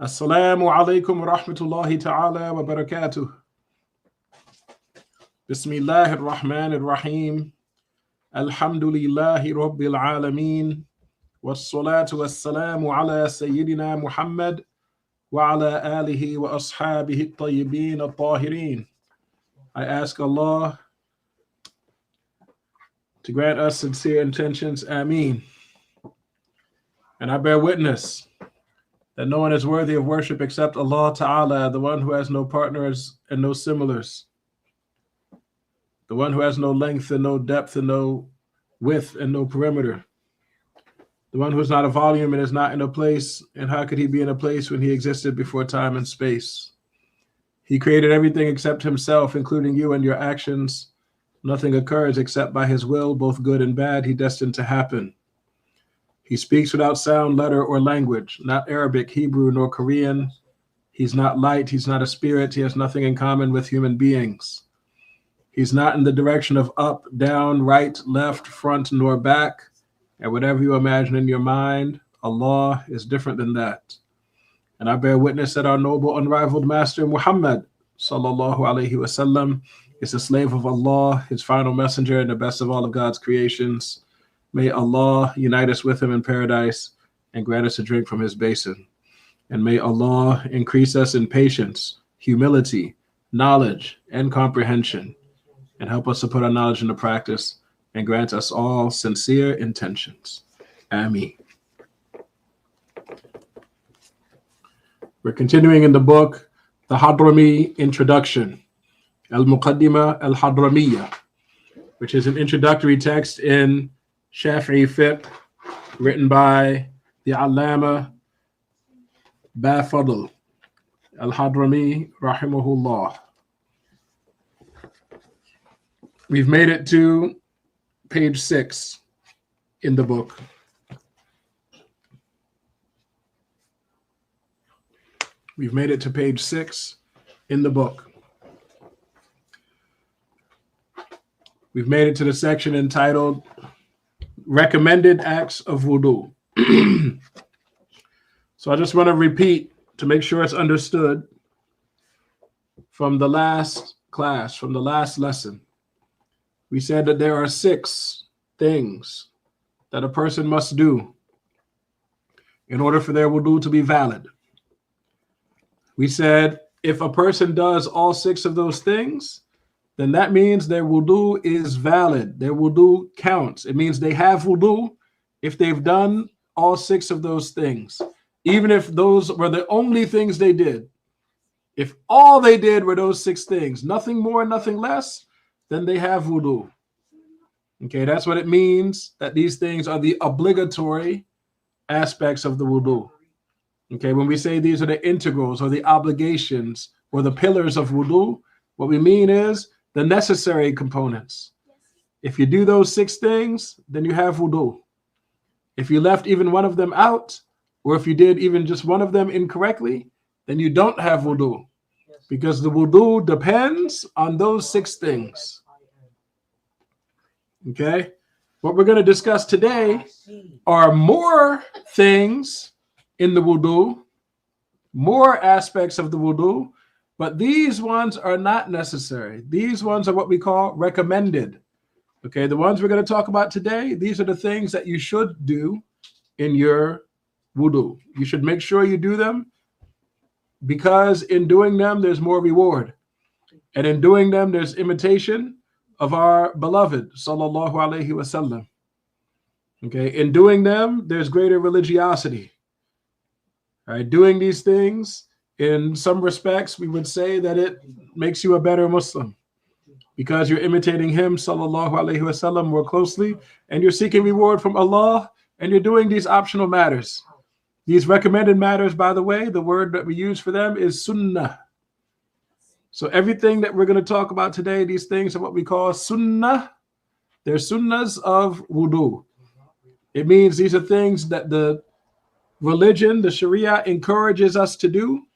Assalamu alaikum wa rahmatullahi ta'ala wa barakatuh. Bismillahir Rahmanir Rahim. Alhamdulillahi Rabbil Alameen. Wassalatu wassalamu ala Sayyidina Muhammad wa ala alihi wa ashabihi at-tayyibin at-tahirin. I ask Allah to grant us sincere intentions. Ameen. And I bear witness that no one is worthy of worship except Allah Ta'ala, the one who has no partners and no similars, the one who has no length and no depth and no width and no perimeter, the one who is not a volume and is not in a place, and how could he be in a place when he existed before time and space? He created everything except himself, including you and your actions. Nothing occurs except by his will, both good and bad, he destined to happen. He speaks without sound, letter, or language, not Arabic, Hebrew, nor Korean. He's not light, he's not a spirit, he has nothing in common with human beings. He's not in the direction of up, down, right, left, front, nor back. And whatever you imagine in your mind, Allah is different than that. And I bear witness that our noble, unrivaled master, Muhammad, sallallahu alaihi wasallam, is the slave of Allah, his final messenger, and the best of all of God's creations. May Allah unite us with him in paradise and grant us a drink from his basin. And may Allah increase us in patience, humility, knowledge, and comprehension, and help us to put our knowledge into practice and grant us all sincere intentions. Ameen. We're continuing in the book, the Hadrami Introduction, Al-Muqaddimah Al-Hadramiyya, which is an introductory text in Shafi'i fiqh, written by the Allama Bafadl Al-Hadrami rahimahullah. We've made it to page 6 in the book. We've made it to page 6 in the book. We've made it to the section entitled Recommended Acts of Wudu. So I just want to repeat to make sure it's understood from the last class, from the last lesson. We said that there are 6 things that a person must do in order for their wudu to be valid. We said if a person does all 6 of those things, then that means their wudu is valid. Their wudu counts. It means they have wudu if they've done all 6 of those things. Even if those were the only things they did. If all they did were those 6 things, nothing more, nothing less, then they have wudu. Okay, that's what it means that these things are the obligatory aspects of the wudu. Okay, when we say these are the integrals or the obligations or the pillars of wudu, what we mean is the necessary components. If you do those 6 things, then you have wudu. If you left even one of them out, or if you did even just one of them incorrectly, then you don't have wudu, because the wudu depends on those 6 things. Okay? What we're going to discuss today are more things in the wudu, more aspects of the wudu, but these ones are not necessary. These ones are what we call recommended. Okay, the ones we're going to talk about today, these are the things that you should do in your wudu. You should make sure you do them, because in doing them, there's more reward. And in doing them, there's imitation of our beloved, sallallahu alaihi wasallam. Okay, in doing them, there's greater religiosity. All right, doing these things, in some respects, we would say that it makes you a better Muslim, because you're imitating him, sallallahu alaihi wasallam, more closely, and you're seeking reward from Allah, and you're doing these optional matters. These recommended matters, by the way, the word that we use for them is sunnah. So everything that we're going to talk about today, these things are what we call sunnah. They're sunnahs of wudu. It means these are things that the religion, the Sharia, encourages us to do.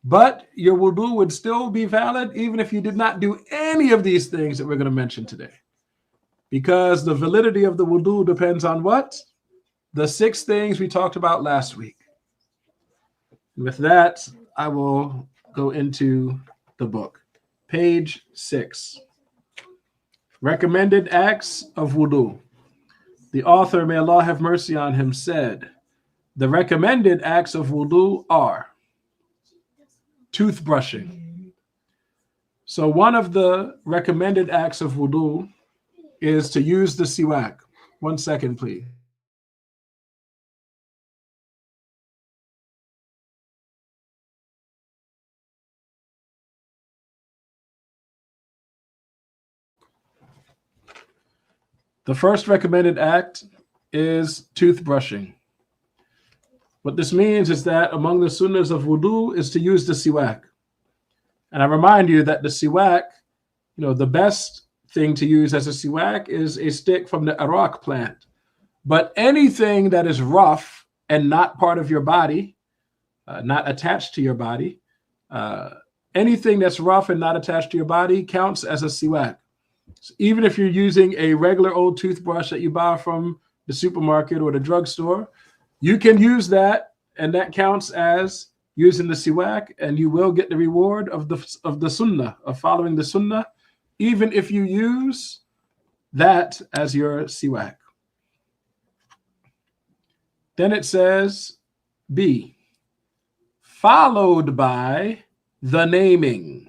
But your wudu would still be valid even if you did not do any of these things that we're going to mention today. Because the validity of the wudu depends on what? The 6 things we talked about last week. With that, I will go into the book. Page 6. Recommended acts of wudu. The author, may Allah have mercy on him, said, the recommended acts of wudu are toothbrushing. So one of the recommended acts of wudu is to use the siwak. 1 second, please. The first recommended act is toothbrushing. What this means is that among the sunnahs of wudu is to use the siwak. And I remind you that the siwak, the best thing to use as a siwak is a stick from the arak plant. But anything that is rough and not part of your body, not attached to your body, anything that's rough and not attached to your body counts as a siwak. So even if you're using a regular old toothbrush that you buy from the supermarket or the drugstore, you can use that, and that counts as using the siwak, and you will get the reward of the sunnah, of following the sunnah, even if you use that as your siwak. Then it says B, followed by the naming,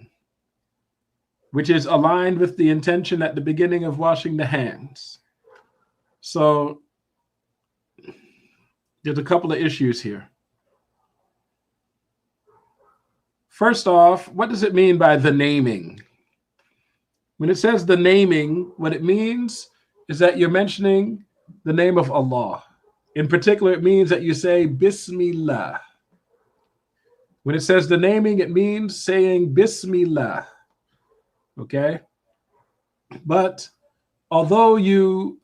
which is aligned with the intention at the beginning of washing the hands. So there's a couple of issues here. First off, what does it mean by the naming? When it says the naming, what it means is that you're mentioning the name of Allah. In particular, it means that you say Bismillah. When it says the naming, it means saying Bismillah. Okay? But although you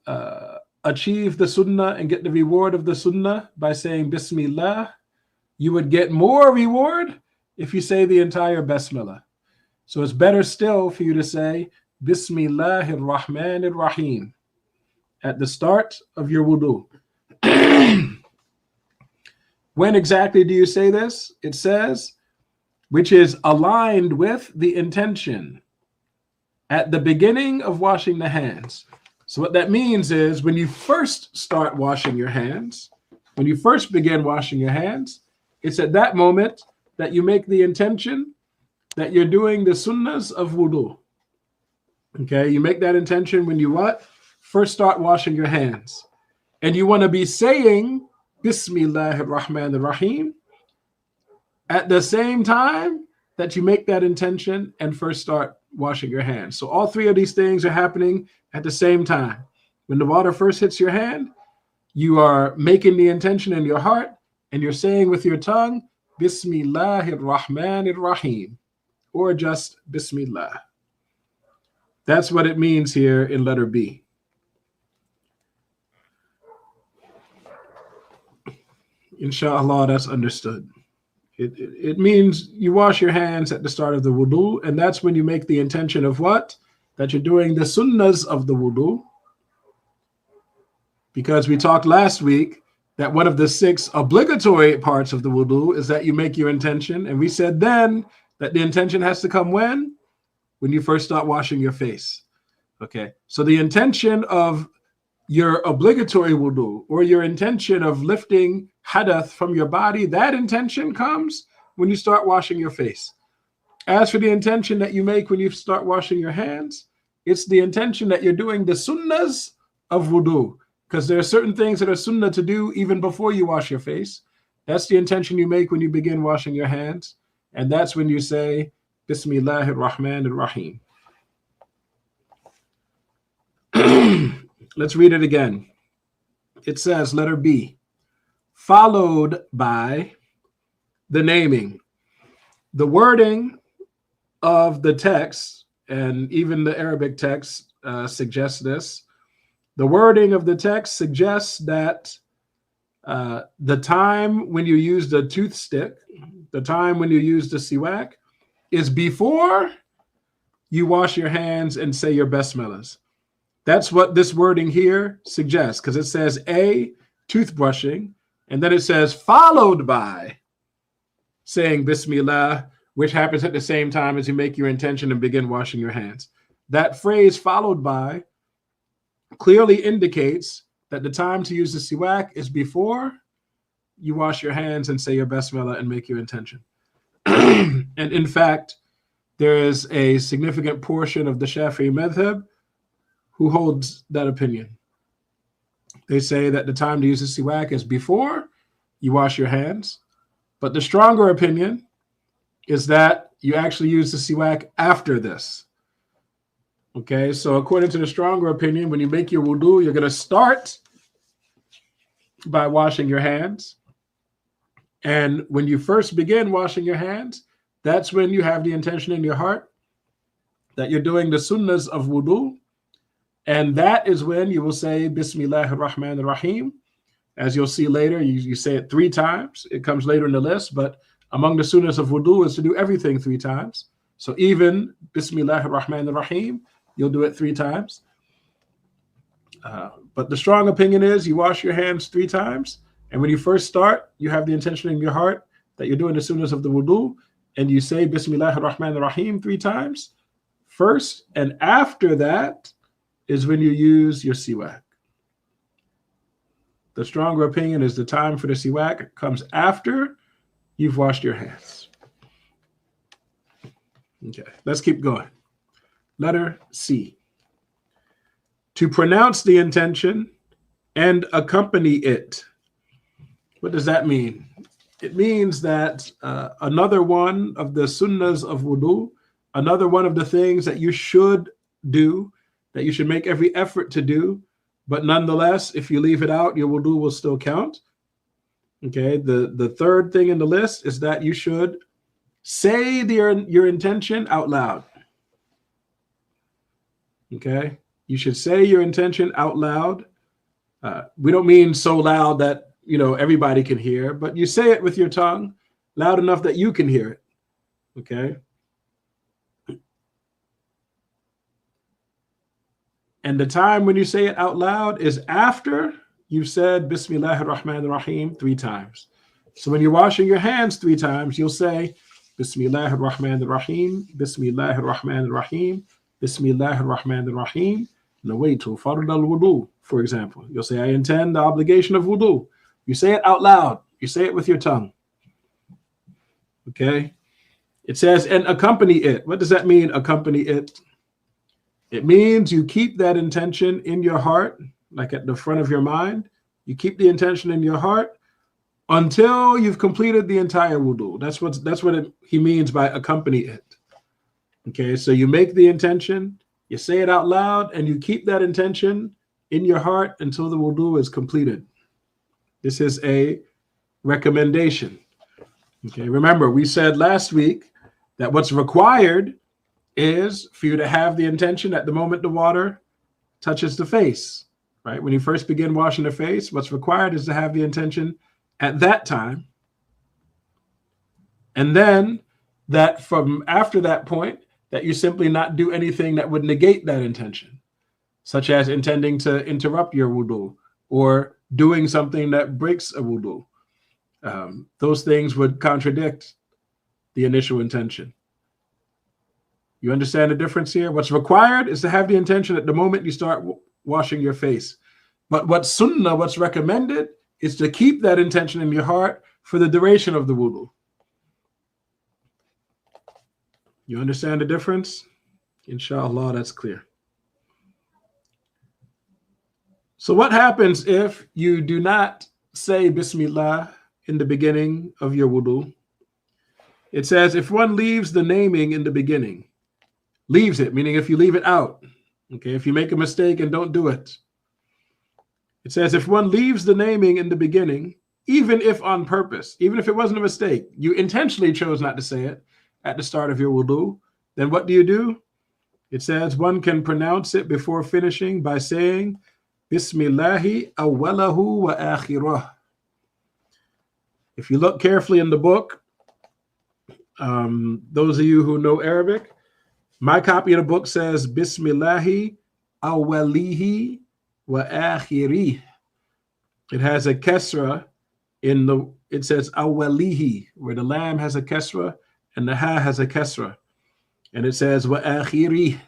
achieve the sunnah and get the reward of the sunnah by saying Bismillah, you would get more reward if you say the entire Basmalah. So it's better still for you to say Bismillahir Rahmanir Rahim at the start of your wudu. When exactly do you say this? It says, which is aligned with the intention at the beginning of washing the hands. So what that means is when you first start washing your hands, when you first begin washing your hands, it's at that moment that you make the intention that you're doing the sunnahs of wudu. Okay, you make that intention when you what? First start washing your hands. And you want to be saying Bismillahir Rahmanir Rahim at the same time that you make that intention and first start washing your hands. So all three of these things are happening at the same time. When the water first hits your hand, you are making the intention in your heart and you're saying with your tongue, Bismillahir Rahmanir Rahim, or just Bismillah. That's what it means here in letter B. Inshallah, that's understood. It means you wash your hands at the start of the wudu, and that's when you make the intention of what? That you're doing the sunnahs of the wudu. Because we talked last week that one of the 6 obligatory parts of the wudu is that you make your intention. And we said then that the intention has to come when? When you first start washing your face. Okay, so the intention of your obligatory wudu or your intention of lifting hadath from your body, that intention comes when you start washing your face. As for the intention that you make when you start washing your hands, it's the intention that you're doing the sunnahs of wudu, because there are certain things that are sunnah to do even before you wash your face. That's the intention you make when you begin washing your hands, and that's when you say Bismillahir Rahmanir Rahim. Let's read it again. It says, letter B, followed by the naming. The wording of the text, and even the Arabic text suggests this. The wording of the text suggests that the time when you use the toothstick, the time when you use the siwak, is before you wash your hands and say your basmalas. That's what this wording here suggests, because it says A, toothbrushing, and then it says followed by saying Bismillah, which happens at the same time as you make your intention and begin washing your hands. That phrase followed by clearly indicates that the time to use the siwak is before you wash your hands and say your basmala and make your intention. And in fact, there is a significant portion of the Shafi'i madhab who holds that opinion. They say that the time to use the siwak is before you wash your hands, but the stronger opinion is that you actually use the siwak after this. Okay, so according to the stronger opinion, when you make your wudu, you're going to start by washing your hands. And when you first begin washing your hands, that's when you have the intention in your heart that you're doing the sunnahs of wudu. And that is when you will say Bismillahir Rahmanir Rahim. As you'll see later, you say it 3 times. It comes later in the list, but among the sunnahs of wudu is to do everything 3 times. So even Bismillahir Rahmanir Rahim, you'll do it 3 times. But the strong opinion is you wash your hands 3 times. And when you first start, you have the intention in your heart that you're doing the sunnahs of the wudu. And you say Bismillahir Rahmanir Rahim 3 times first. And after that is when you use your siwak. The stronger opinion is the time for the siwak comes after you've washed your hands. Okay, let's keep going. Letter C. To pronounce the intention and accompany it. What does that mean? It means that another one of the sunnahs of wudu, another one of the things that you should do, that you should make every effort to do, but nonetheless, if you leave it out, your wudu will still count. Okay, the third thing in the list is that you should say your intention out loud. Okay, you should say your intention out loud. We don't mean so loud that everybody can hear, but you say it with your tongue loud enough that you can hear it. Okay. And the time when you say it out loud is after you've said Bismillahir Rahmanir Rahim 3 times. So when you're washing your hands 3 times, you'll say Bismillahir Rahmanir Rahim, Bismillahir Rahmanir Rahim, Bismillahir Rahmanir Rahim, Nawaitu Fard al-Wudu, for example. You'll say, I intend the obligation of wudu. You say it out loud. You say it with your tongue. Okay? It says, and accompany it. What does that mean, accompany it? It means you keep that intention in your heart, like at the front of your mind. You keep the intention in your heart until you've completed the entire wudu. That's what he means by accompany it. Okay, so you make the intention, you say it out loud, and you keep that intention in your heart until the wudu is completed. This is a recommendation. Okay, remember, we said last week that what's required is for you to have the intention at the moment the water touches the face, right? When you first begin washing the face, what's required is to have the intention at that time. And then that from after that point, that you simply not do anything that would negate that intention, such as intending to interrupt your wudu or doing something that breaks a wudu. Those things would contradict the initial intention. You understand the difference here? What's required is to have the intention at the moment you start washing your face. But what's sunnah, what's recommended, is to keep that intention in your heart for the duration of the wudu. You understand the difference? Inshallah, that's clear. So what happens if you do not say Bismillah in the beginning of your wudu? It says if one leaves the naming in the beginning, leaves it, meaning if you leave it out, okay, if you make a mistake and don't do it. It says if one leaves the naming in the beginning, even if on purpose, even if it wasn't a mistake, you intentionally chose not to say it at the start of your wudu, then what do? It says one can pronounce it before finishing by saying Bismillahi awwalahu wa akhirah. If you look carefully in the book, those of you who know Arabic, my copy of the book says Bismillahi awwalihi wa akhirih. It has a kesra it says awalihi, where the lam has a kasra and the ha has a kasra. And it says wa akhiri,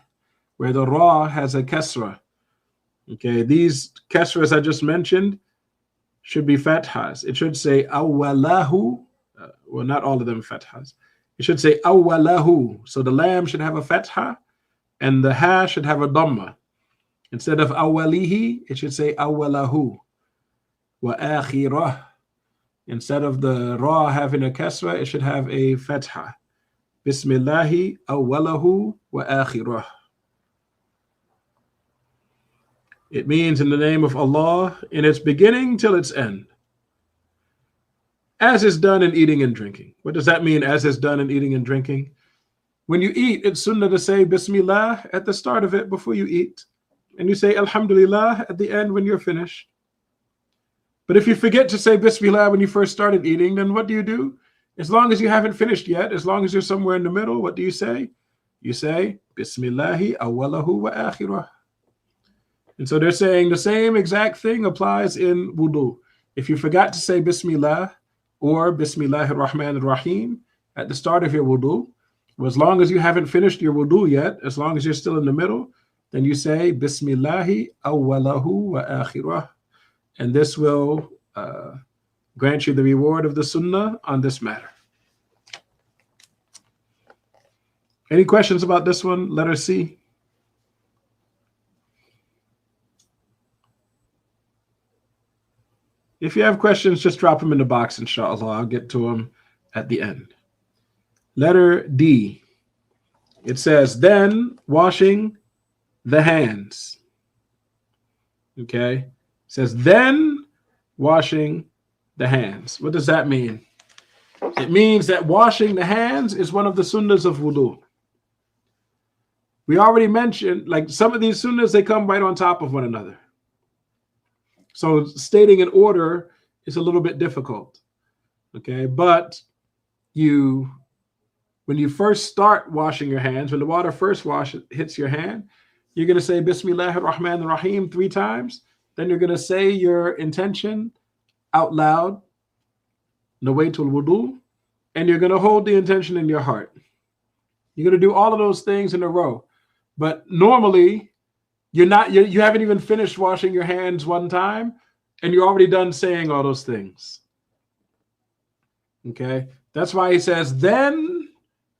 where the ra has a kasra. Okay, these kasras I just mentioned should be fathas. It should say awalahu. Well, not all of them fathas. It should say awalahu. So the lam should have a fatha and the ha should have a dhamma. Instead of awalihi, it should say awalahu. Wa akhirah. Instead of the ra having a kasra, it should have a fatha. Bismillahi awalahu wa akhirah. It means in the name of Allah, in its beginning till its end. As is done in eating and drinking. What does that mean, as is done in eating and drinking? When you eat, it's sunnah to say Bismillah at the start of it before you eat. And you say Alhamdulillah at the end when you're finished. But if you forget to say Bismillah when you first started eating, then what do? As long as you haven't finished yet, as long as you're somewhere in the middle, what do you say? You say Bismillahi awalahu wa akhirah. And so they're saying the same exact thing applies in wudu. If you forgot to say Bismillah or Bismillahir Rahmanir Rahim at the start of your wudu, well, as long as you haven't finished your wudu yet, as long as you're still in the middle, then you say Bismillahi awwalahu wa akhirah. And this will grant you the reward of the sunnah on this matter. Any questions about this one? Letter C. If you have questions, just drop them in the box, inshallah. I'll get to them at the end. Letter D. It says, then washing the hands. Okay? It says, then washing the hands. What does that mean? It means that washing the hands is one of the sunnahs of wudu. We already mentioned, like some of these sunnahs, they come right on top of one another. So stating in order is a little bit difficult, okay? But when you first start washing your hands, when the water first hits your hand, you're going to say Bismillahir Rahmanir Rahim 3 times. Then you're going to say your intention out loud, nawaitul wudu, and you're going to hold the intention in your heart. You're going to do all of those things in a row. But normally, you haven't even finished washing your hands one time, and you're already done saying all those things. Okay? That's why he says, then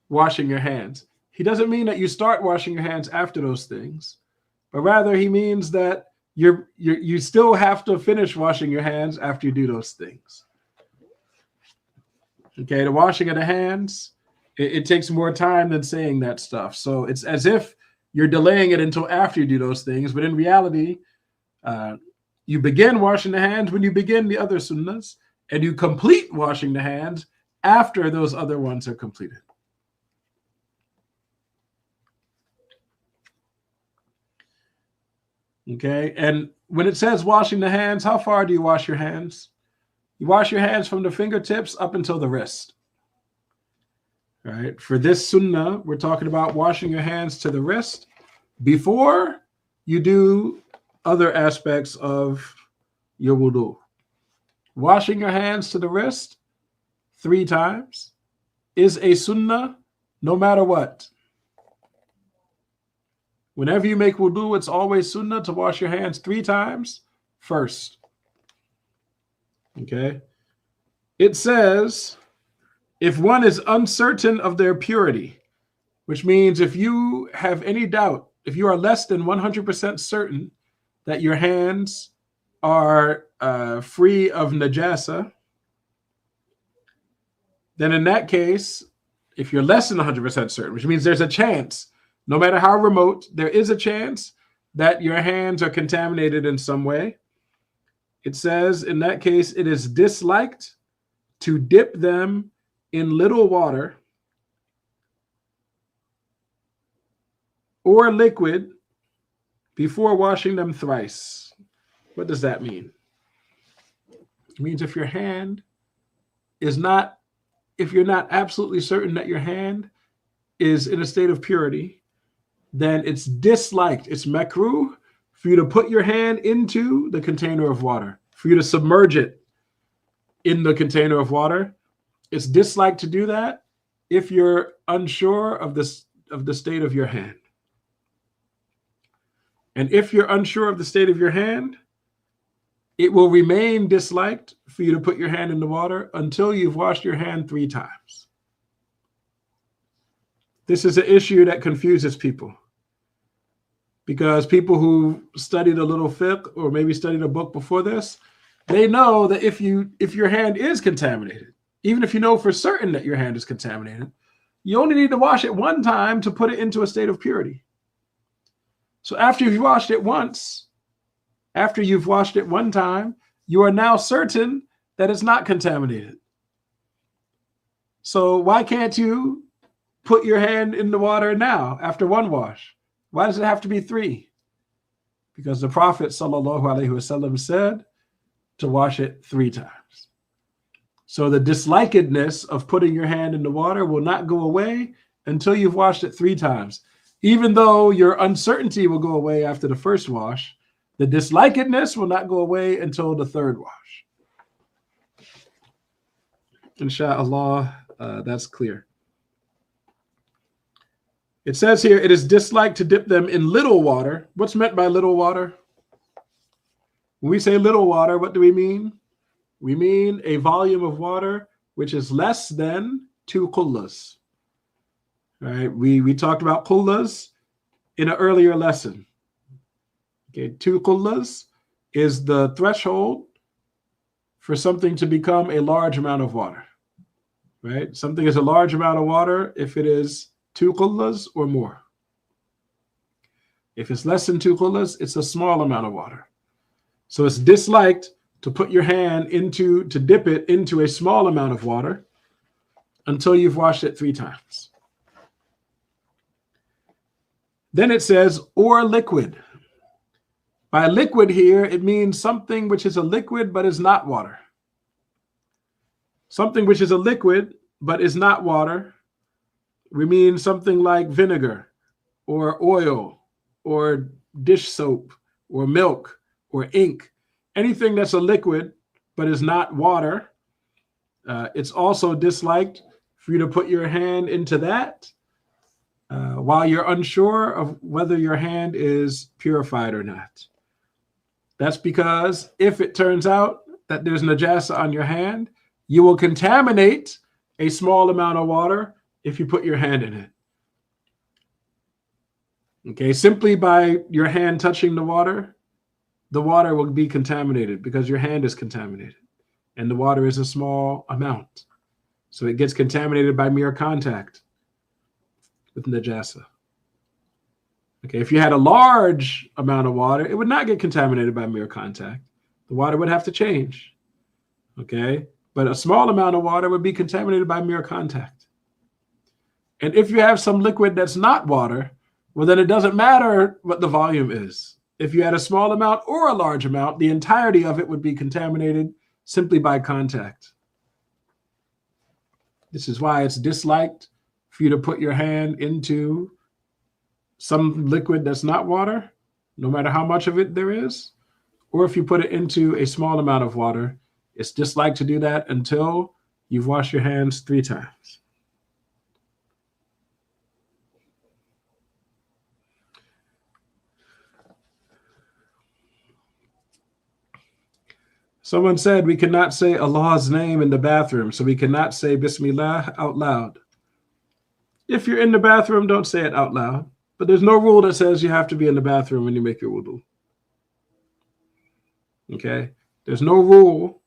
washing your hands. He doesn't mean that you start washing your hands after those things, but rather he means that you still have to finish washing your hands after you do those things. Okay? The washing of the hands, it takes more time than saying that stuff. So it's as if you're delaying it until after you do those things. But in reality, you begin washing the hands when you begin the other sunnahs, and you complete washing the hands after those other ones are completed. Okay, and when it says washing the hands, how far do you wash your hands? You wash your hands from the fingertips up until the wrist. Right? For this sunnah, we're talking about washing your hands to the wrist before you do other aspects of your wudu. Washing your hands to the wrist 3 times is a sunnah no matter what. Whenever you make wudu, it's always sunnah to wash your hands 3 times first. Okay? It says, if one is uncertain of their purity, which means if you have any doubt, if you are less than 100% certain that your hands are free of najasa, then in that case, if you're less than 100% certain, which means there's a chance, no matter how remote, there is a chance that your hands are contaminated in some way. It says in that case, it is disliked to dip them in little water or liquid before washing them thrice. What does that mean? It means if your hand is not, if you're not absolutely certain that your hand is in a state of purity, then it's disliked, it's makruh, for you to put your hand into the container of water, for you to submerge it in the container of water. It's disliked to do that if you're unsure of the state of your hand. And if you're unsure of the state of your hand, it will remain disliked for you to put your hand in the water until you've washed your hand 3 times. This is an issue that confuses people, because people who studied a little fiqh or maybe studied a book before this, they know that if your hand is contaminated, even if you know for certain that your hand is contaminated, you only need to wash it 1 time to put it into a state of purity. So after you've washed it once, after you've washed it 1 time, you are now certain that it's not contaminated. So why can't you put your hand in the water now after 1 wash? Why does it have to be 3? Because the Prophet ﷺ said to wash it 3 times. So the dislikedness of putting your hand in the water will not go away until you've washed it 3 times. Even though your uncertainty will go away after the first wash, the dislikedness will not go away until the 3rd wash. Insha'Allah, that's clear. It says here, it is disliked to dip them in little water. What's meant by little water? When we say little water, what do we mean? We mean a volume of water which is less than 2 qullas. Right? We talked about qullas in an earlier lesson. Okay, 2 qullas is the threshold for something to become a large amount of water. Right? Something is a large amount of water if it is 2 qullas or more. If it's less than 2 qullas, it's a small amount of water. So it's disliked to put your hand to dip it into a small amount of water until you've washed it 3 times. Then it says, or liquid. By liquid here, it means something which is a liquid but is not water. Something which is a liquid but is not water, we mean something like vinegar or oil or dish soap or milk or ink. Anything that's a liquid but is not water, it's also disliked for you to put your hand into that while you're unsure of whether your hand is purified or not. That's because if it turns out that there's najasa on your hand, you will contaminate a small amount of water if you put your hand in it. Okay, simply by your hand touching the water will be contaminated because your hand is contaminated and the water is a small amount. So it gets contaminated by mere contact with najasa. Okay, if you had a large amount of water, it would not get contaminated by mere contact. The water would have to change. Okay, but a small amount of water would be contaminated by mere contact. And if you have some liquid that's not water, well, then it doesn't matter what the volume is. If you had a small amount or a large amount, the entirety of it would be contaminated simply by contact. This is why it's disliked for you to put your hand into some liquid that's not water, no matter how much of it there is, or if you put it into a small amount of water, it's disliked to do that until you've washed your hands 3 times. Someone said we cannot say Allah's name in the bathroom, so we cannot say Bismillah out loud. If you're in the bathroom, don't say it out loud. But there's no rule that says you have to be in the bathroom when you make your wudu. Okay? There's no rule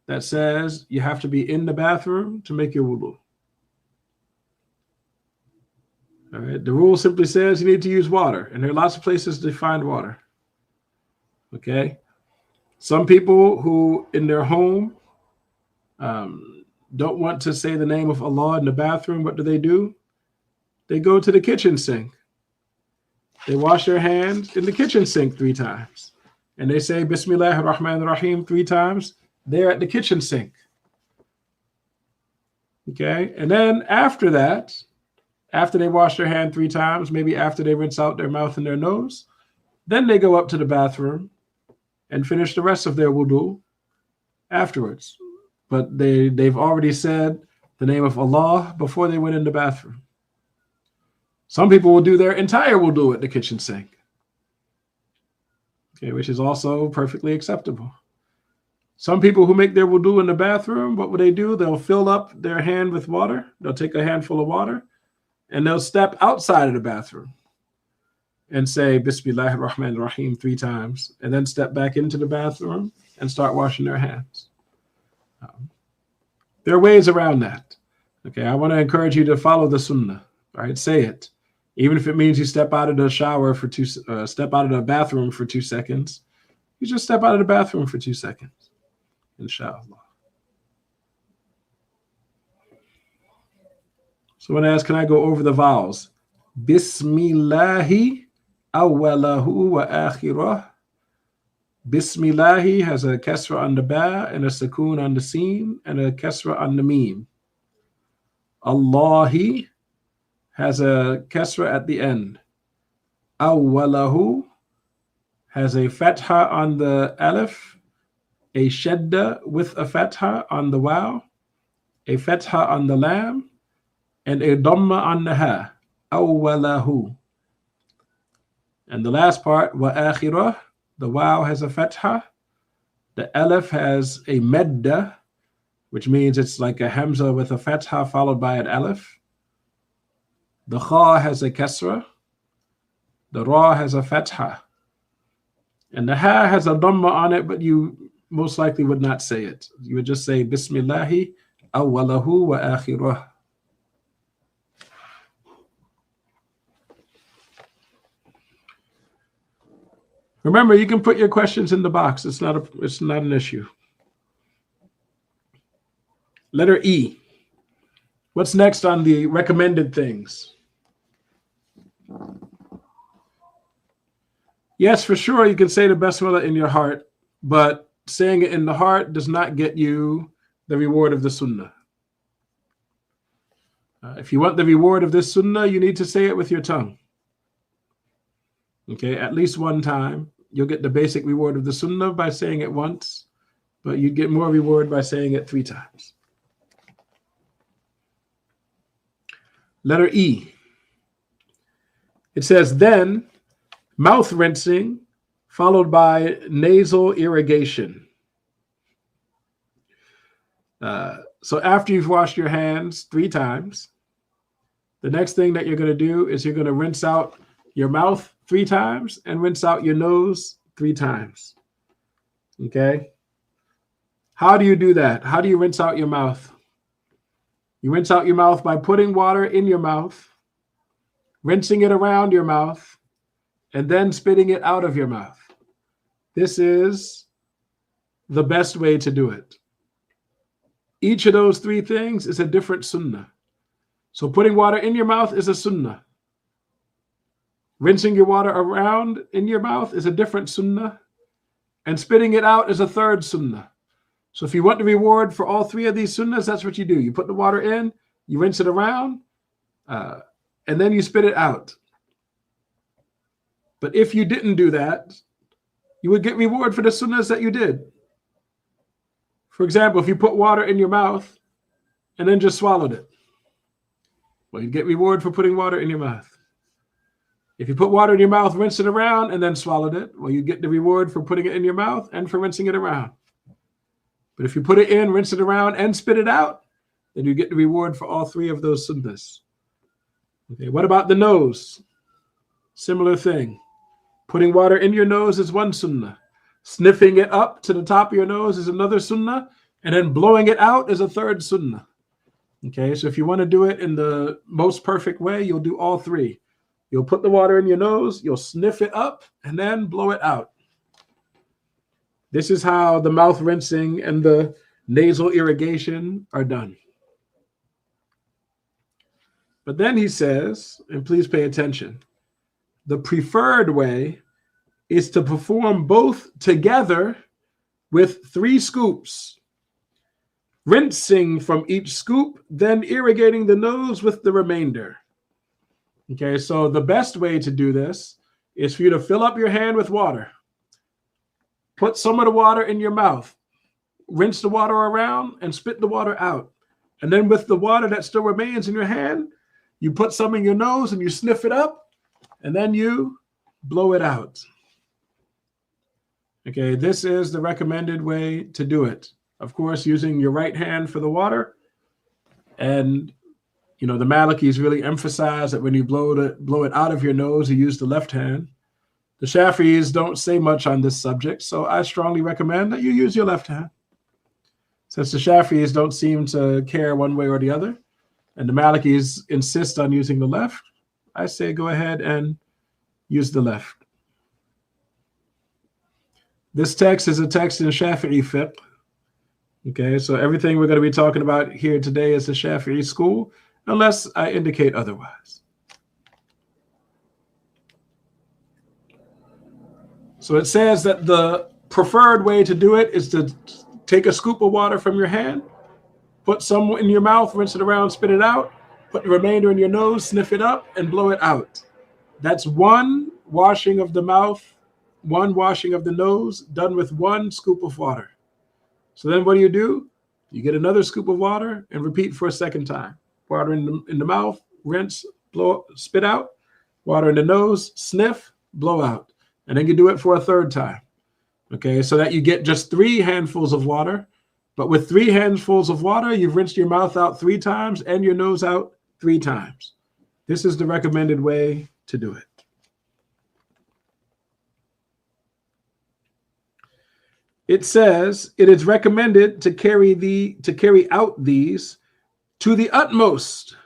that says you have to be in the bathroom to make your wudu. All right? The rule simply says you need to use water, and there are lots of places to find water. Okay? Some people who in their home don't want to say the name of Allah in the bathroom, what do? They go to the kitchen sink. They wash their hands in the kitchen sink 3 times. And they say Bismillah ar-Rahman ar-Rahim 3 times. They're at the kitchen sink. Okay? And then after that, after they wash their hand 3 times, maybe after they rinse out their mouth and their nose, then they go up to the bathroom and finish the rest of their wudu afterwards. but they've already said the name of Allah before they went in the bathroom. Some people will do their entire wudu at the kitchen sink, okay, which is also perfectly acceptable. Some people who make their wudu in the bathroom, what will they do? They'll fill up their hand with water. They'll take a handful of water and they'll step outside of the bathroom and say Bismillahir Rahmanir Rahim 3 times, and then step back into the bathroom and start washing their hands. There are ways around that. Okay, I want to encourage you to follow the sunnah. All right, say it. Even if it means you step out of the shower for step out of the bathroom for 2 seconds, you just step out of the bathroom for 2 seconds, inshallah. So when I ask, can I go over the vowels? Bismillahi awwalahu wa akhirah. Bismillahi has a kasra on the ba and a sukoon on the seen and a kasra on the meme. Allahi has a kasra at the end. Awwalahu has a fatha on the alif, a shadda with a fatha on the waw, a fatha on the lam, and a dhamma on the ha. Awwalahu. And the last part, wa akhirah, the waw has a fatha, the alif has a medda, which means it's like a hamza with a fatha followed by an alif. The kha has a kasra, the ra has a fatha, and the ha has a dhamma on it, but you most likely would not say it. You would just say Bismillahi awwalahu wa akhirah. Remember, you can put your questions in the box. It's not an issue. Letter E. What's next on the recommended things? Yes, for sure, you can say the basmala in your heart, but saying it in the heart does not get you the reward of the sunnah. If you want the reward of this sunnah, you need to say it with your tongue. Okay, at least one time. You'll get the basic reward of the sunnah by saying it once, but you'd get more reward by saying it 3 times. Letter E. It says, then mouth rinsing followed by nasal irrigation. So after you've washed your hands 3 times, the next thing that you're going to do is you're going to rinse out your mouth 3 times and rinse out your nose 3 times. Okay? How do you do that? How do you rinse out your mouth? You rinse out your mouth by putting water in your mouth, rinsing it around your mouth, and then spitting it out of your mouth. This is the best way to do it. Each of those 3 things is a different sunnah. So putting water in your mouth is a sunnah. Rinsing your water around in your mouth is a different sunnah. And spitting it out is a third sunnah. So if you want the reward for all 3 of these sunnahs, that's what you do. You put the water in, you rinse it around, and then you spit it out. But if you didn't do that, you would get reward for the sunnahs that you did. For example, if you put water in your mouth and then just swallowed it, well, you'd get reward for putting water in your mouth. If you put water in your mouth, rinse it around, and then swallowed it, well, you get the reward for putting it in your mouth and for rinsing it around. But if you put it in, rinse it around, and spit it out, then you get the reward for all 3 of those sunnahs. Okay, what about the nose? Similar thing. Putting water in your nose is one sunnah. Sniffing it up to the top of your nose is another sunnah. And then blowing it out is a third sunnah. Okay, so if you want to do it in the most perfect way, you'll do all 3. You'll put the water in your nose, you'll sniff it up, and then blow it out. This is how the mouth rinsing and the nasal irrigation are done. But then he says, and please pay attention, the preferred way is to perform both together with 3 scoops, rinsing from each scoop, then irrigating the nose with the remainder. Okay, so the best way to do this is for you to fill up your hand with water. Put some of the water in your mouth. rinse the water around and spit the water out. And then with the water that still remains in your hand, you put some in your nose and you sniff it up, and then you blow it out. Okay, this is the recommended way to do it. Of course, using your right hand for the water. And, the Malikis really emphasize that when you blow it out of your nose, you use the left hand. The Shafi'is don't say much on this subject, so I strongly recommend that you use your left hand. Since the Shafi'is don't seem to care one way or the other, and the Malikis insist on using the left, I say go ahead and use the left. This text is a text in Shafi'i fiqh. Okay, so everything we're going to be talking about here today is the Shafi'i school, unless I indicate otherwise. So it says that the preferred way to do it is to take a scoop of water from your hand, put some in your mouth, rinse it around, spit it out, put the remainder in your nose, sniff it up, and blow it out. That's one washing of the mouth, one washing of the nose, done with one scoop of water. So then what do? You get another scoop of water and repeat for a second time. Water in the mouth, rinse, blow, spit out. Water in the nose, sniff, blow out. And then you do it for a third time. Okay, so that you get just 3 handfuls of water. But with 3 handfuls of water, you've rinsed your mouth out 3 times and your nose out 3 times. This is the recommended way to do it. It says it is recommended to carry out these to the utmost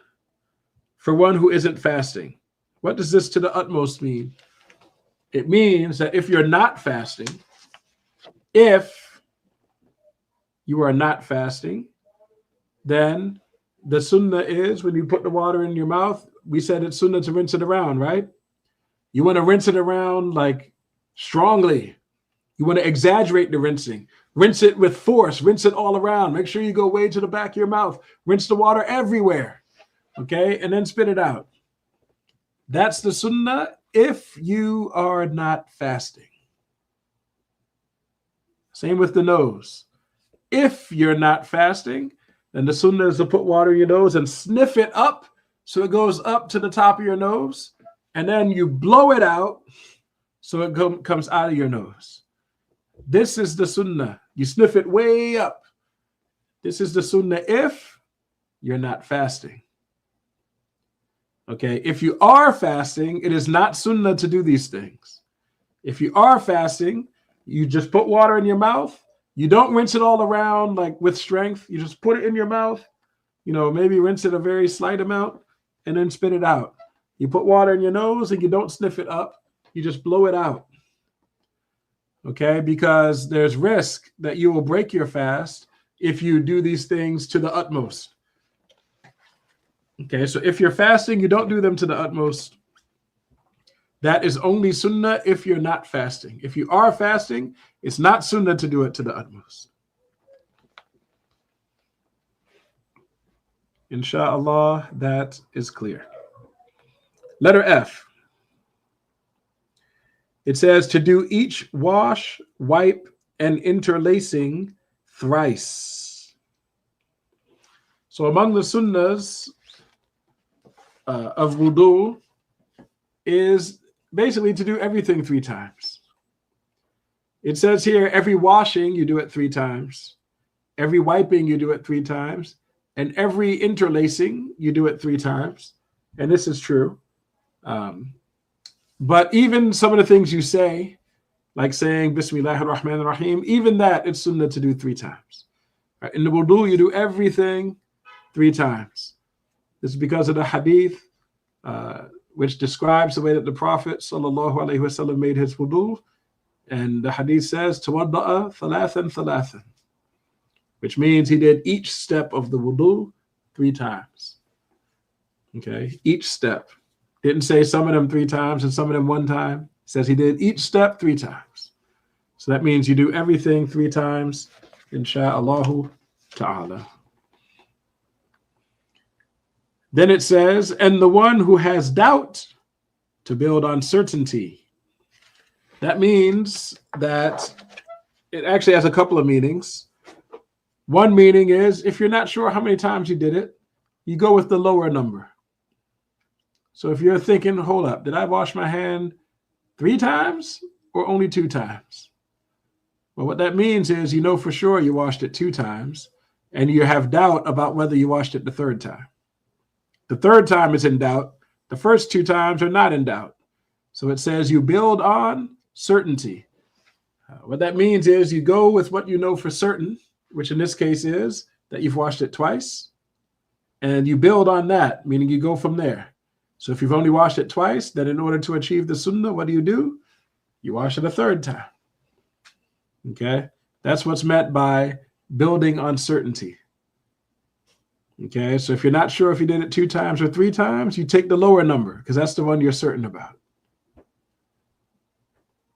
for one who isn't fasting. What does this to the utmost mean? It means that if you're not fasting, if you are not fasting, then the sunnah is when you put the water in your mouth, we said it's sunnah to rinse it around, right? You want to rinse it around like strongly. You want to exaggerate the rinsing. Rinse it with force. Rinse it all around. Make sure you go way to the back of your mouth. Rinse the water everywhere. Okay? And then spit it out. That's the sunnah if you are not fasting. Same with the nose. If you're not fasting, then the sunnah is to put water in your nose and sniff it up so it goes up to the top of your nose. And then you blow it out so it comes out of your nose. This is the sunnah. You sniff it way up. This is the sunnah if you're not fasting. Okay, if you are fasting, it is not sunnah to do these things. If you are fasting, you just put water in your mouth. You don't rinse it all around like with strength. You just put it in your mouth. Maybe rinse it a very slight amount and then spit it out. You put water in your nose and you don't sniff it up. You just blow it out. Okay, because there's risk that you will break your fast if you do these things to the utmost. Okay, so if you're fasting, you don't do them to the utmost. That is only sunnah if you're not fasting. If you are fasting, it's not sunnah to do it to the utmost. Inshallah, that is clear. Letter F. It says to do each wash, wipe, and interlacing thrice. So among the sunnahs of wudu is basically to do everything 3 times. It says here every washing you do it 3 times, every wiping you do it 3 times, and every interlacing you do it 3 times. And this is true. But even some of the things you say, like saying Bismillahir Rahmanir Rahim, even that it's sunnah to do 3 times. Right? In the wudu, you do everything 3 times. This is because of the hadith, which describes the way that the Prophet ﷺ made his wudu. And the hadith says, Tawadda'a thalathan thalathan, which means he did each step of the wudu 3 times. Okay, each step. Didn't say some of them 3 times and some of them 1 time. It says he did each step 3 times. So that means you do everything 3 times, insha'Allah ta'ala. Then it says, and the one who has doubt to build on certainty. That means that it actually has a couple of meanings. One meaning is if you're not sure how many times you did it, you go with the lower number. So if you're thinking, hold up, did I wash my hand 3 times or only 2 times? Well, what that means is you know for sure you washed it 2 times and you have doubt about whether you washed it the 3rd time. The 3rd time is in doubt. The first 2 times are not in doubt. So it says you build on certainty. What that means is you go with what you know for certain, which in this case is that you've washed it twice, and you build on that, meaning you go from there. So if you've only washed it twice, then in order to achieve the sunnah, what do? You wash it a 3rd time. Okay? That's what's meant by building on certainty. Okay? So if you're not sure if you did it 2 times or 3 times, you take the lower number because that's the one you're certain about.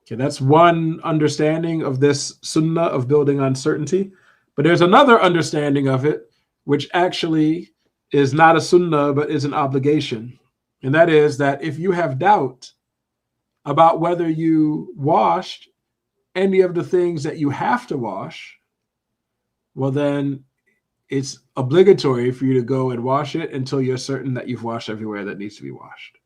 Okay, that's one understanding of this sunnah of building on certainty. But there's another understanding of it, which actually is not a sunnah, but is an obligation. And that is that if you have doubt about whether you washed any of the things that you have to wash, well, then it's obligatory for you to go and wash it until you're certain that you've washed everywhere that needs to be washed.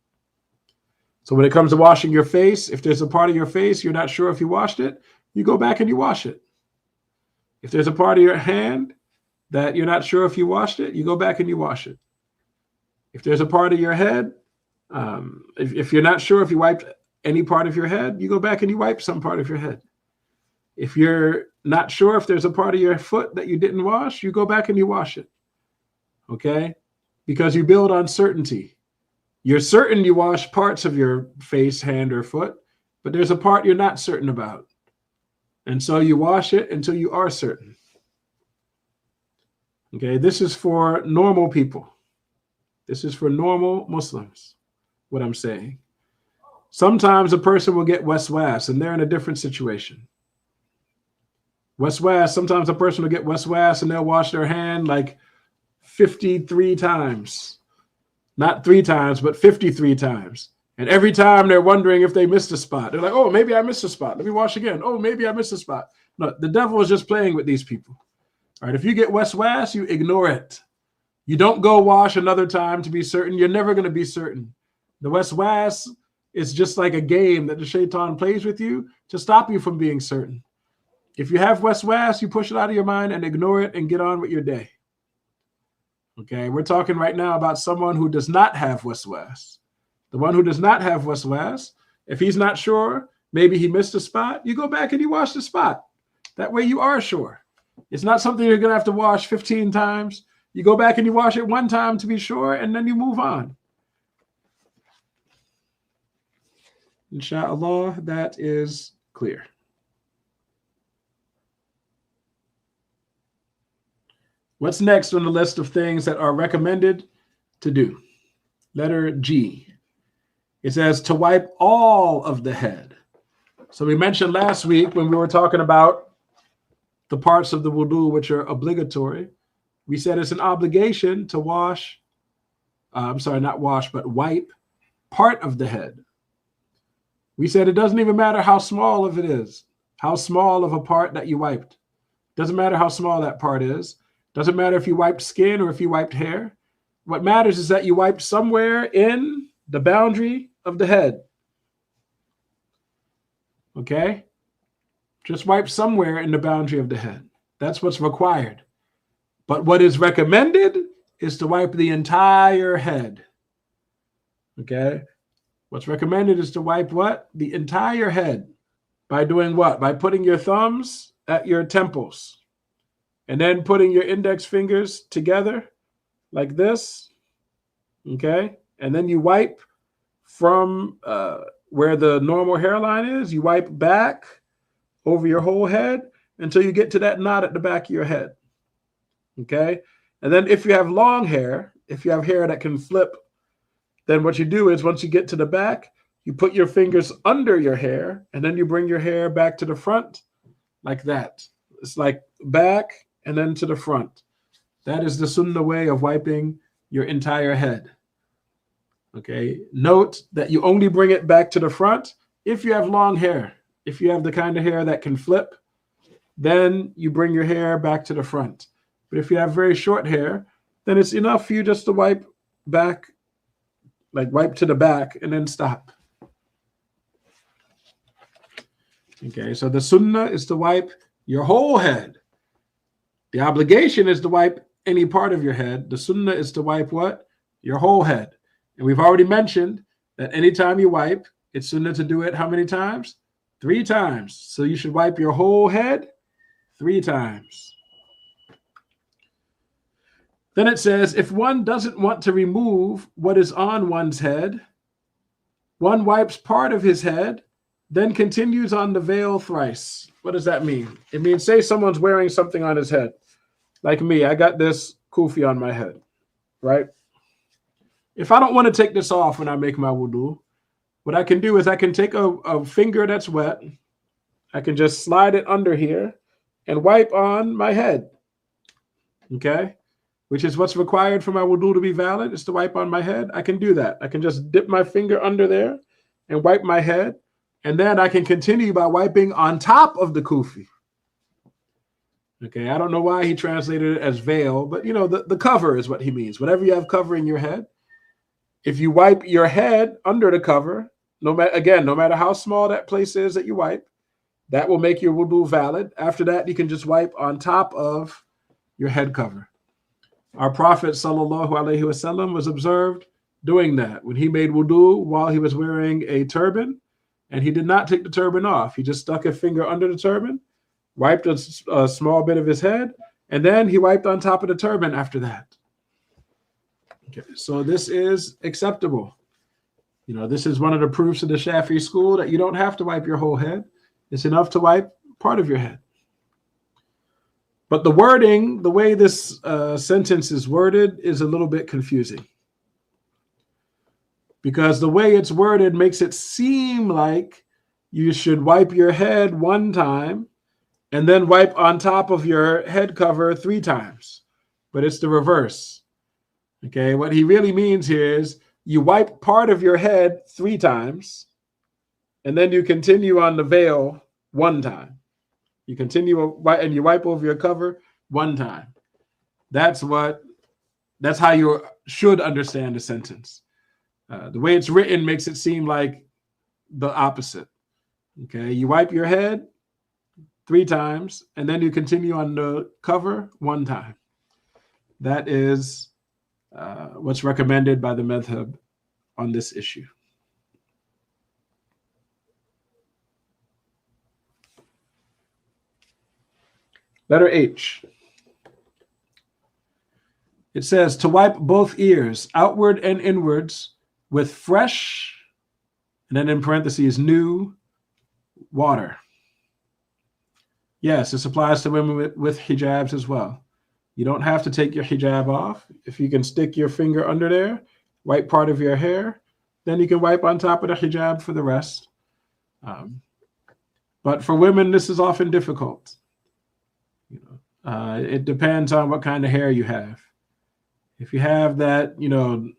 So when it comes to washing your face, if there's a part of your face you're not sure if you washed it, you go back and you wash it. If there's a part of your hand that you're not sure if you washed it, you go back and you wash it. If there's a part of your head, if you're not sure if you wiped any part of your head, you go back and you wipe some part of your head. If you're not sure if there's a part of your foot that you didn't wash, you go back and you wash it. Okay? Because you build on certainty. You're certain you wash parts of your face, hand, or foot, but there's a part you're not certain about. And so you wash it until you are certain. Okay, this is for normal people. This is for normal Muslims, what I'm saying. Sometimes a person will get waswas and they're in a different situation. Waswas, sometimes a person will get waswas and they'll wash their hand like 53 times. Not 3 times, but 53 times. And every time they're wondering if they missed a spot. They're like, oh, maybe I missed a spot. Let me wash again. Oh, maybe I missed a spot. No, the devil is just playing with these people. All right, if you get waswas, you ignore it. You don't go wash another time to be certain. You're never going to be certain. The waswas is just like a game that the shaitan plays with you to stop you from being certain. If you have waswas, you push it out of your mind and ignore it and get on with your day. Okay, we're talking right now about someone who does not have waswas. The one who does not have waswas, if he's not sure, maybe he missed a spot, you go back and you wash the spot. That way you are sure. It's not something you're going to have to wash 15 times. You go back and you wash it 1 time to be sure, and then you move on. Inshallah, that is clear. What's next on the list of things that are recommended to do? Letter G. It says to wipe all of the head. So we mentioned last week when we were talking about the parts of the wudu which are obligatory, we said it's an obligation to wash, not wash, but wipe part of the head. We said it doesn't even matter how small of it is, how small of a part that you wiped. Doesn't matter how small that part is. Doesn't matter if you wiped skin or if you wiped hair. What matters is that you wiped somewhere in the boundary of the head. Okay? Just wipe somewhere in the boundary of the head. That's what's required. But what is recommended is to wipe the entire head. Okay? What's recommended is to wipe what? The entire head. By doing what? By putting your thumbs at your temples. And then putting your index fingers together like this, okay? And then you wipe from where the normal hairline is. You wipe back over your whole head until you get to that knot at the back of your head, okay? And then if you have long hair, if you have hair that can flip, then what you do is once you get to the back, you put your fingers under your hair, and then you bring your hair back to the front like that. It's like back and then to the front. That is the sunnah way of wiping your entire head. Okay, note that you only bring it back to the front if you have long hair. If you have the kind of hair that can flip, then you bring your hair back to the front. But if you have very short hair, then it's enough for you just to wipe back, like wipe to the back and then stop. Okay, so the sunnah is to wipe your whole head. The obligation is to wipe any part of your head. The sunnah is to wipe what? Your whole head. And we've already mentioned that anytime you wipe, it's sunnah to do it how many times? 3 times. So you should wipe your whole head 3 times. Then it says, if one doesn't want to remove what is on one's head, one wipes part of his head, then continues on the veil thrice. What does that mean? It means, say someone's wearing something on his head. Like me, I got this kufi on my head, right? If I don't want to take this off when I make my wudu, what I can do is I can take a finger that's wet, I can just slide it under here and wipe on my head, okay? Which is what's required for my wudu to be valid, is to wipe on my head. I can do that. I can just dip my finger under there and wipe my head, and then I can continue by wiping on top of the kufi. Okay, I don't know why he translated it as veil, but you know, the cover is what he means. Whatever you have covering your head, if you wipe your head under the cover, no matter how small that place is that you wipe, that will make your wudu valid. After that, you can just wipe on top of your head cover. Our Prophet sallallahu alaihi wasallam was observed doing that when he made wudu while he was wearing a turban, and he did not take the turban off. He just stuck a finger under the turban, wiped a small bit of his head, and then he wiped on top of the turban after that. Okay, so this is acceptable. You know, this is one of the proofs of the Shafi'i school that you don't have to wipe your whole head. It's enough to wipe part of your head. But the wording, the way this sentence is worded, is a little bit confusing. Because the way it's worded makes it seem like you should wipe your head 1 time and then wipe on top of your head cover 3 times. But it's the reverse. Okay, what he really means here is you wipe part of your head 3 times, and then you continue on the veil 1 time. You continue and you wipe over your cover 1 time. That's how you should understand the sentence. The way it's written makes it seem like the opposite. Okay, you wipe your head 3 times, and then you continue on the cover 1 time. That is what's recommended by the madhab on this issue. Letter H. It says to wipe both ears, outward and inwards, with fresh, and then in parentheses, new water. Yes, this applies to women with hijabs as well. You don't have to take your hijab off. If you can stick your finger under there, wipe part of your hair, then you can wipe on top of the hijab for the rest. But for women, this is often difficult. It depends on what kind of hair you have. If you have that, you know,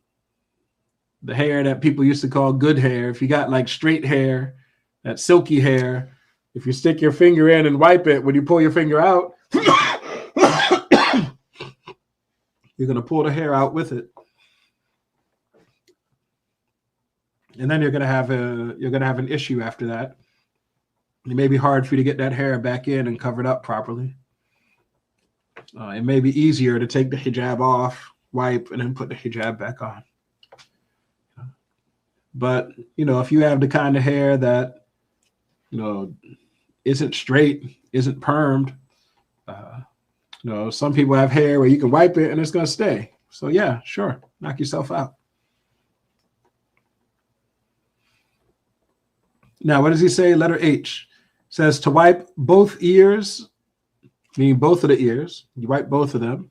the hair that people used to call good hair, if you got like straight hair, that silky hair, if you stick your finger in and wipe it, when you pull your finger out, you're going to pull the hair out with it. And then you're going to have an issue after that. It may be hard for you to get that hair back in and covered up properly. It may be easier to take the hijab off, wipe, and then put the hijab back on. But, you know, if you have the kind of hair that, you know, isn't straight, isn't permed, you know, some people have hair where you can wipe it and it's going to stay. So, yeah, sure, knock yourself out. Now, what does he say? Letter H says to wipe both ears, meaning both of the ears. You wipe both of them.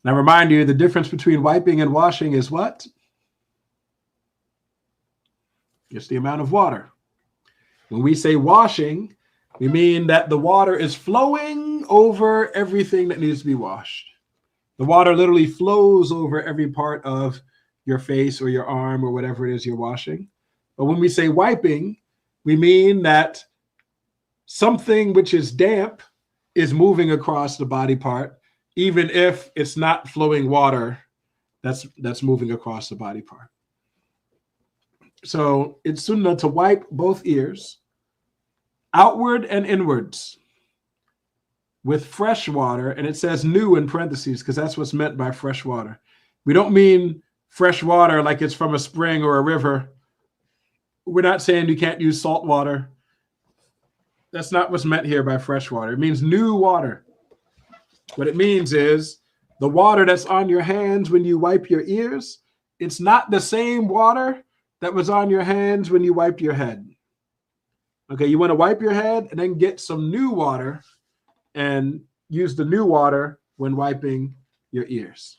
Now, remind you, the difference between wiping and washing is what? It's the amount of water. When we say washing, we mean that the water is flowing over everything that needs to be washed. The water literally flows over every part of your face or your arm or whatever it is you're washing. But when we say wiping, we mean that something which is damp is moving across the body part, even if it's not flowing water that's moving across the body part. So it's sunnah to wipe both ears, outward and inwards, with fresh water. And it says new in parentheses because that's what's meant by fresh water. We don't mean fresh water like it's from a spring or a river. We're not saying you can't use salt water. That's not what's meant here by fresh water. It means new water. What it means is the water that's on your hands when you wipe your ears, it's not the same water that was on your hands when you wiped your head. Okay, you want to wipe your head and then get some new water and use the new water when wiping your ears.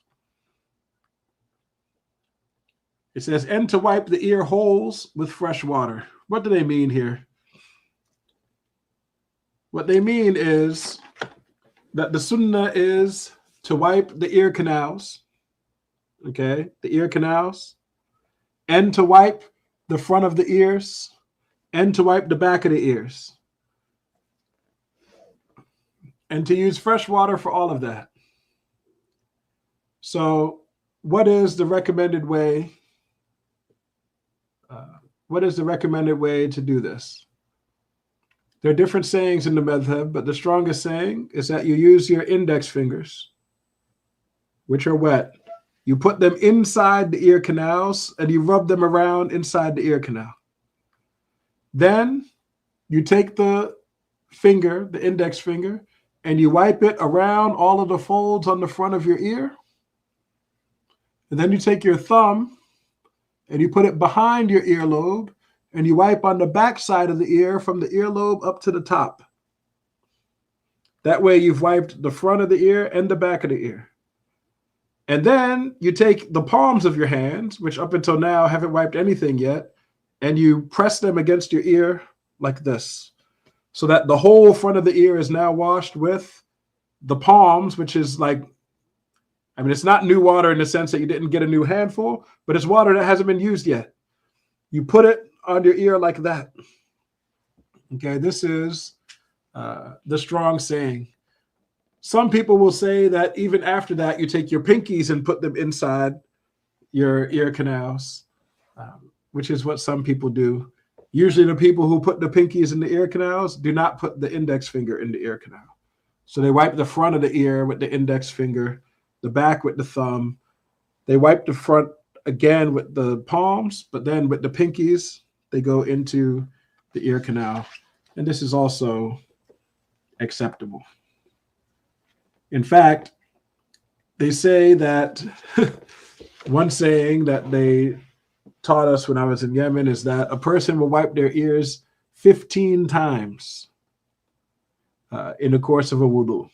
It says, and to wipe the ear holes with fresh water. What do they mean here? What they mean is that the sunnah is to wipe the ear canals, okay, the ear canals, and to wipe the front of the ears, and to wipe the back of the ears, and to use fresh water for all of that. So what is the recommended way? What is the recommended way to do this? There are different sayings in the madhab, but the strongest saying is that you use your index fingers, which are wet. You put them inside the ear canals and you rub them around inside the ear canal. Then you take the finger, the index finger, and you wipe it around all of the folds on the front of your ear. And then you take your thumb and you put it behind your earlobe and you wipe on the back side of the ear from the earlobe up to the top. That way you've wiped the front of the ear and the back of the ear. And then you take the palms of your hands, which up until now haven't wiped anything yet, and you press them against your ear like this, so that the whole front of the ear is now washed with the palms, which is like, I mean, it's not new water in the sense that you didn't get a new handful, but it's water that hasn't been used yet. You put it on your ear like that. Okay, this is the strong saying. Some people will say that even after that, you take your pinkies and put them inside your ear canals, which is what some people do. Usually the people who put the pinkies in the ear canals do not put the index finger in the ear canal. So they wipe the front of the ear with the index finger, the back with the thumb. They wipe the front again with the palms, but then with the pinkies, they go into the ear canal. And this is also acceptable. In fact, they say that one saying that they taught us when I was in Yemen is that a person will wipe their ears 15 times in the course of a wudu.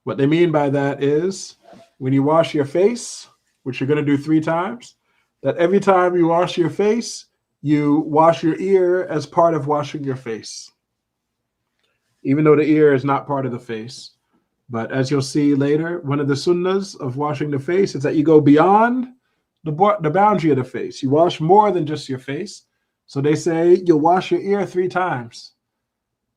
What they mean by that is when you wash your face, which you're going to do 3 times, that every time you wash your face, you wash your ear as part of washing your face, even though the ear is not part of the face. But as you'll see later, one of the sunnahs of washing the face is that you go beyond the boundary of the face. You wash more than just your face. So they say you'll wash your ear 3 times.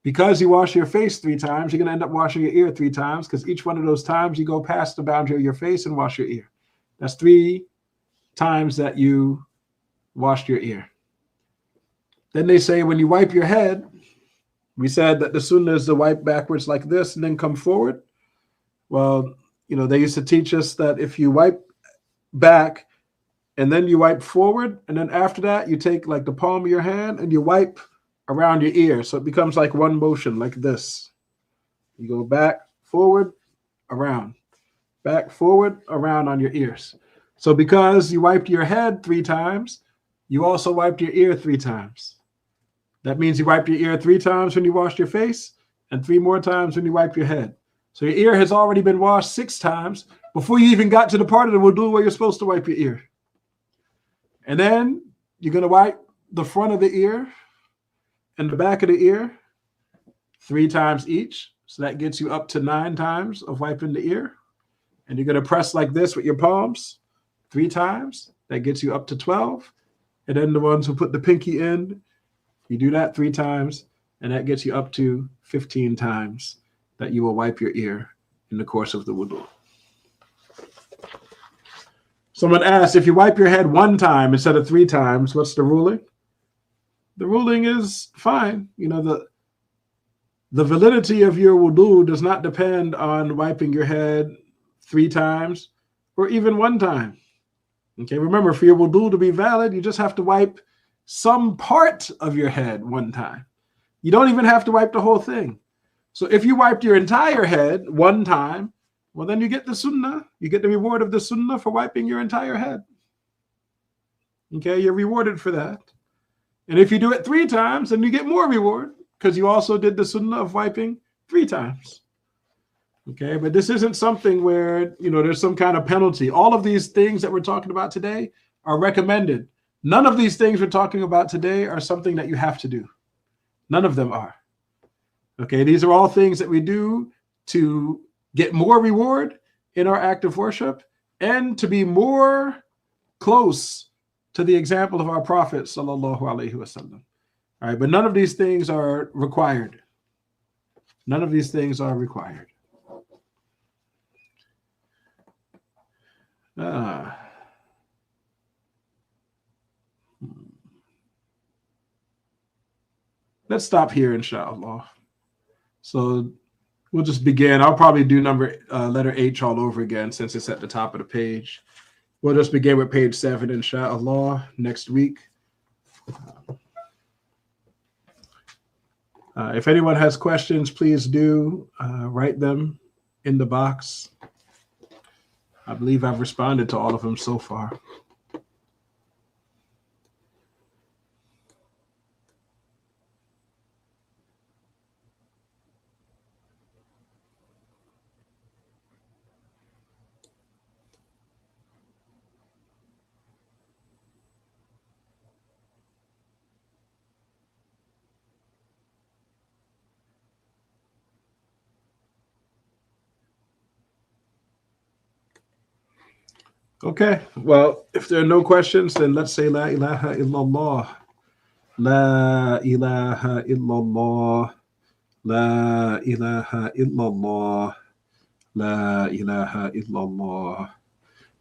Because you wash your face 3 times, you're going to end up washing your ear 3 times, because each one of those times you go past the boundary of your face and wash your ear. That's 3 times that you washed your ear. Then they say when you wipe your head, we said that the sunnah is to wipe backwards like this and then come forward. Well, you know, they used to teach us that if you wipe back and then you wipe forward, and then after that, you take like the palm of your hand and you wipe around your ear. So it becomes like one motion like this. You go back, forward, around, back, forward, around on your ears. So because you wiped your head 3 times, you also wiped your ear 3 times. That means you wiped your ear 3 times when you washed your face and 3 more times when you wipe your head. So your ear has already been washed 6 times before you even got to the part of the wudu where you're supposed to wipe your ear. And then you're going to wipe the front of the ear and the back of the ear 3 times each. So that gets you up to 9 times of wiping the ear. And you're going to press like this with your palms 3 times. That gets you up to 12. And then the ones who put the pinky in, you do that 3 times, and that gets you up to 15 times that you will wipe your ear in the course of the wudu. Someone asked, if you wipe your head one time instead of 3 times, what's the ruling? The ruling is fine. The validity of your wudu does not depend on wiping your head 3 times or even 1 time. Okay, remember, for your wudu to be valid, you just have to wipe some part of your head 1 time. You don't even have to wipe the whole thing. So if you wiped your entire head 1 time, well, then you get the sunnah. You get the reward of the sunnah for wiping your entire head. Okay, you're rewarded for that. And if you do it 3 times, then you get more reward because you also did the sunnah of wiping 3 times. Okay, but this isn't something where, there's some kind of penalty. All of these things that we're talking about today are recommended. None of these things we're talking about today are something that you have to do. None of them are. Okay, these are all things that we do to get more reward in our act of worship and to be more close to the example of our Prophet sallallahu alaihi wasallam. All right, but none of these things are required. None of these things are required. Let's stop here, inshallah. So we'll just begin. I'll probably do letter H all over again since it's at the top of the page. We'll just begin with page 7, inshallah, next week. If anyone has questions, please do write them in the box. I believe I've responded to all of them so far. Okay, well, if there are no questions, then let's say La ilaha illallah. La ilaha illallah. La ilaha illallah. La ilaha illallah.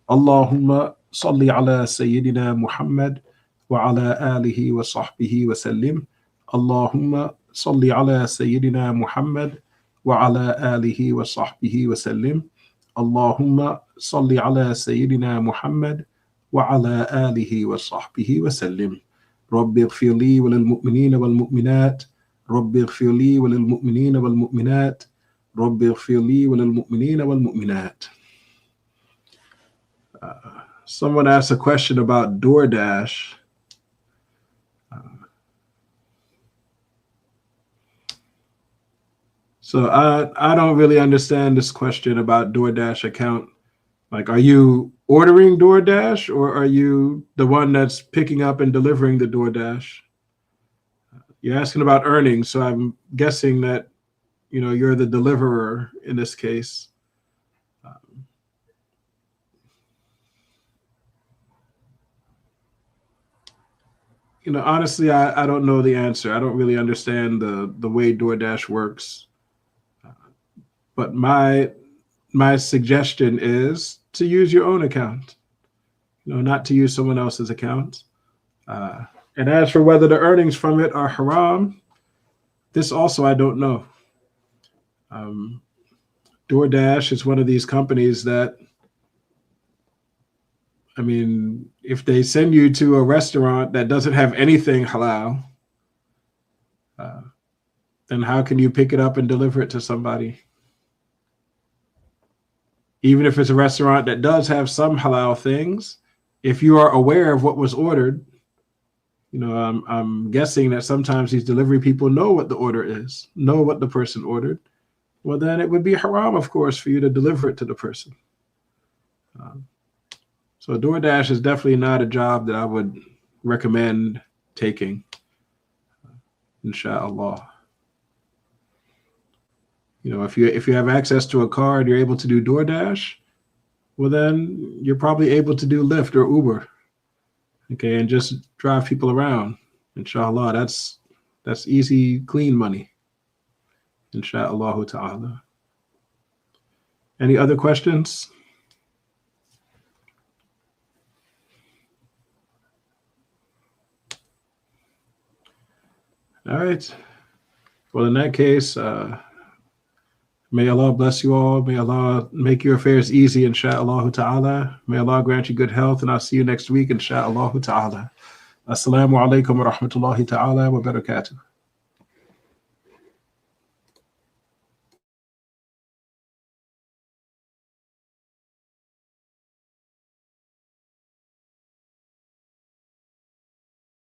Allahumma salli ala Sayyidina Muhammad wa ala alihi wa sahbihi wa sallim. Allahumma salli ala Sayyidina Muhammad wa ala alihi wa sahbihi wa sallim. Allahumma salli ala Sayyidina Muhammad wa ala alihi wa sahbihi wa sallim. Rabbi ighfir li wa lil mu'minina wal mu'minat. Rabbi ighfir li wa lil mu'minina wal mu'minat. Rabbi ighfir li wa lil mu'minina wal mu'minat. Someone asked a question about DoorDash. So I don't really understand this question about DoorDash account. Like, are you ordering DoorDash or are you the one that's picking up and delivering the DoorDash? You're asking about earnings, so I'm guessing that, you're the deliverer in this case. Honestly, I don't know the answer. I don't really understand the way DoorDash works. But my suggestion is to use your own account, not to use someone else's account. And as for whether the earnings from it are haram, this also I don't know. DoorDash is one of these companies that, if they send you to a restaurant that doesn't have anything halal, then how can you pick it up and deliver it to somebody? Even if it's a restaurant that does have some halal things, if you are aware of what was ordered, I'm guessing that sometimes these delivery people know what the order is, know what the person ordered. Well, then it would be haram, of course, for you to deliver it to the person. So DoorDash is definitely not a job that I would recommend taking, inshallah. If you have access to a car and you're able to do DoorDash, well, then you're probably able to do Lyft or Uber, okay, and just drive people around. Inshallah, that's easy, clean money. Inshallah ta'ala. Any other questions? All right. Well, in that case, may Allah bless you all. May Allah make your affairs easy, insha'Allah ta'ala. May Allah grant you good health, and I'll see you next week, insha'Allah ta'ala. Assalamu alaikum wa rahmatullahi ta'ala wa barakatuh.